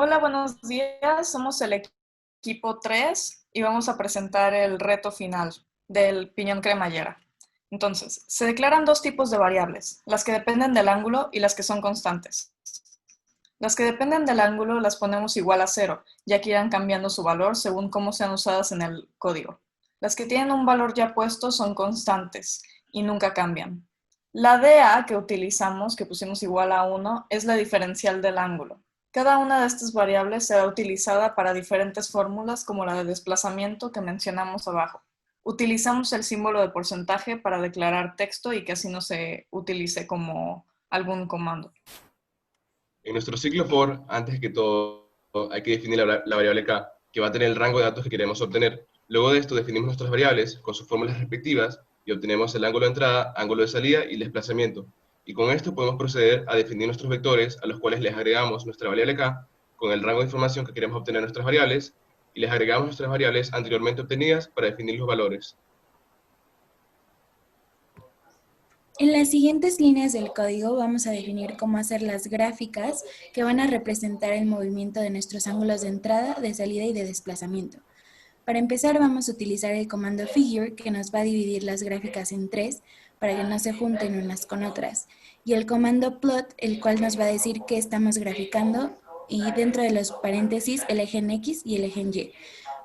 Hola, buenos días. Somos el equipo 3 y vamos a presentar el reto final del piñón cremallera. Entonces, se declaran dos tipos de variables, las que dependen del ángulo y las que son constantes. Las que dependen del ángulo las ponemos igual a cero, ya que irán cambiando su valor según cómo sean usadas en el código. Las que tienen un valor ya puesto son constantes y nunca cambian. La DA que utilizamos, que pusimos igual a 1, es la diferencial del ángulo. Cada una de estas variables será utilizada para diferentes fórmulas como la de desplazamiento que mencionamos abajo. Utilizamos el símbolo de porcentaje para declarar texto y que así no se utilice como algún comando. En nuestro ciclo for, antes que todo, hay que definir la variable k, que va a tener el rango de datos que queremos obtener. Luego de esto definimos nuestras variables con sus fórmulas respectivas y obtenemos el ángulo de entrada, ángulo de salida y el desplazamiento. Y con esto podemos proceder a definir nuestros vectores, a los cuales les agregamos nuestra variable k con el rango de información que queremos obtener en nuestras variables, y les agregamos nuestras variables anteriormente obtenidas para definir los valores. En las siguientes líneas del código vamos a definir cómo hacer las gráficas que van a representar el movimiento de nuestros ángulos de entrada, de salida y de desplazamiento. Para empezar vamos a utilizar el comando figure, que nos va a dividir las gráficas en tres para que no se junten unas con otras, y el comando plot, el cual nos va a decir qué estamos graficando, y dentro de los paréntesis el eje en X y el eje en Y.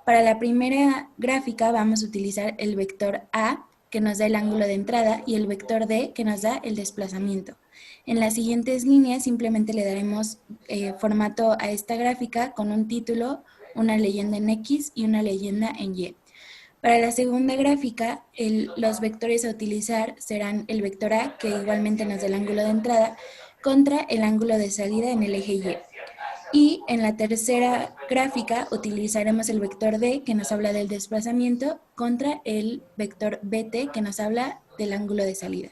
Para la primera gráfica vamos a utilizar el vector A, que nos da el ángulo de entrada, y el vector D, que nos da el desplazamiento. En las siguientes líneas simplemente le daremos formato a esta gráfica con un título, una leyenda en X y una leyenda en Y. Para la segunda gráfica, los vectores a utilizar serán el vector A, que igualmente nos da el ángulo de entrada, contra el ángulo de salida en el eje Y. Y en la tercera gráfica utilizaremos el vector D, que nos habla del desplazamiento, contra el vector BT, que nos habla del ángulo de salida.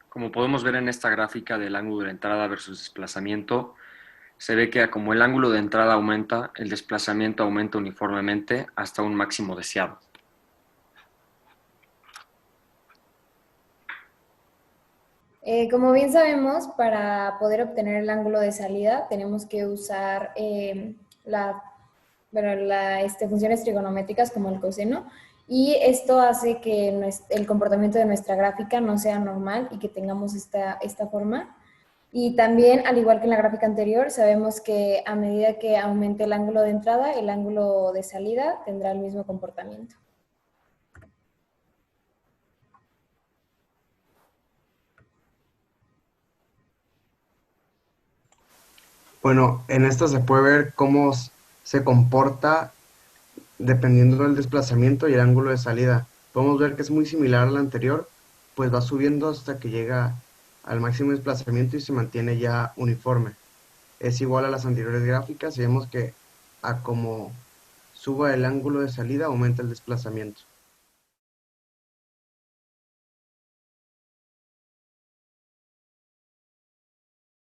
Como podemos ver en esta gráfica del ángulo de entrada versus desplazamiento, se ve que como el ángulo de entrada aumenta, el desplazamiento aumenta uniformemente hasta un máximo deseado. Como bien sabemos, para poder obtener el ángulo de salida tenemos que usar funciones trigonométricas como el coseno, y esto hace que el comportamiento de nuestra gráfica no sea normal y que tengamos esta forma. Y también, al igual que en la gráfica anterior, sabemos que a medida que aumente el ángulo de entrada, el ángulo de salida tendrá el mismo comportamiento. Bueno, en esta se puede ver cómo se comporta dependiendo del desplazamiento y el ángulo de salida. Podemos ver que es muy similar a la anterior, pues va subiendo hasta que llega al máximo desplazamiento y se mantiene ya uniforme. Es igual a las anteriores gráficas y vemos que a como suba el ángulo de salida aumenta el desplazamiento.